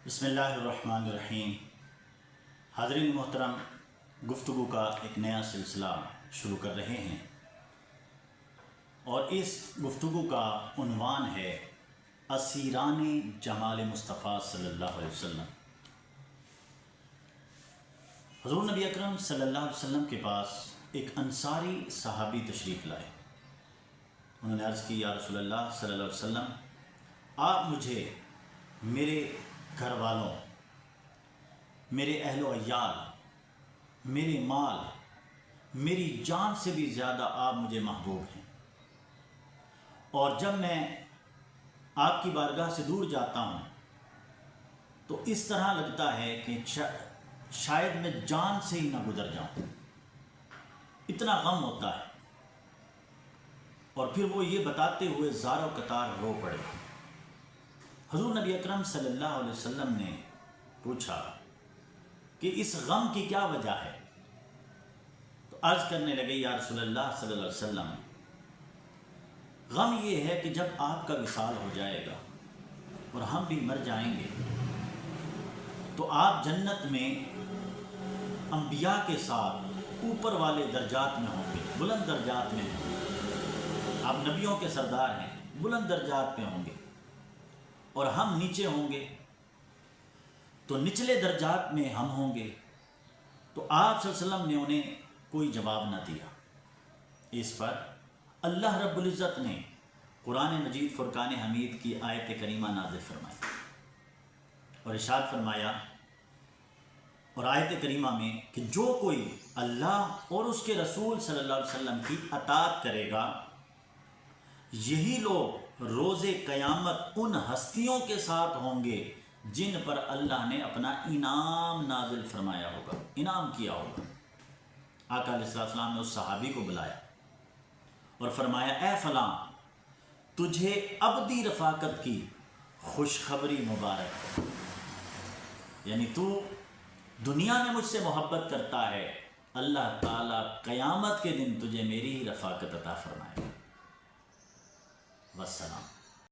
بسم اللہ الرحمن الرحیم۔ حاضرین محترم، گفتگو کا ایک نیا سلسلہ شروع کر رہے ہیں اور اس گفتگو کا عنوان ہے اسیران جمال مصطفیٰ صلی اللہ علیہ وسلم۔ حضور نبی اکرم صلی اللہ علیہ وسلم کے پاس ایک انصاری صحابی تشریف لائے۔ انہوں نے عرض کی، یا رسول اللہ صلی اللہ علیہ وسلم، آپ مجھے میرے گھر والوں، میرے اہل و عیال، میرے مال، میری جان سے بھی زیادہ آپ مجھے محبوب ہیں، اور جب میں آپ کی بارگاہ سے دور جاتا ہوں تو اس طرح لگتا ہے کہ شاید میں جان سے ہی نہ گزر جاؤں، اتنا غم ہوتا ہے۔ اور پھر وہ یہ بتاتے ہوئے زار و قطار رو پڑے۔ حضور نبی اکرم صلی اللہ علیہ وسلم نے پوچھا کہ اس غم کی کیا وجہ ہے؟ تو عرض کرنے لگے، یا رسول اللہ صلی اللہ علیہ وسلم، غم یہ ہے کہ جب آپ کا وصال ہو جائے گا اور ہم بھی مر جائیں گے تو آپ جنت میں انبیاء کے ساتھ اوپر والے درجات میں ہوں گے، بلند درجات میں ہوں گے۔ آپ نبیوں کے سردار ہیں، بلند درجات میں ہوں گے، اور ہم نیچے ہوں گے، تو نچلے درجات میں ہم ہوں گے۔ تو آپ صلی اللہ علیہ وسلم نے انہیں کوئی جواب نہ دیا۔ اس پر اللہ رب العزت نے قرآن مجید فرقان حمید کی آیت کریمہ نازل فرمائی اور ارشاد فرمایا، اور آیت کریمہ میں کہ جو کوئی اللہ اور اس کے رسول صلی اللہ علیہ وسلم کی اطاعت کرے گا، یہی لوگ روز قیامت ان ہستیوں کے ساتھ ہوں گے جن پر اللہ نے اپنا انعام نازل فرمایا ہوگا، انعام کیا ہوگا۔ آقا علیہ السلام نے اس صحابی کو بلایا اور فرمایا، اے فلاں، تجھے ابدی رفاقت کی خوشخبری مبارک، یعنی تو دنیا میں مجھ سے محبت کرتا ہے، اللہ تعالیٰ قیامت کے دن تجھے میری ہی رفاقت عطا فرمائے گا۔ والسلام۔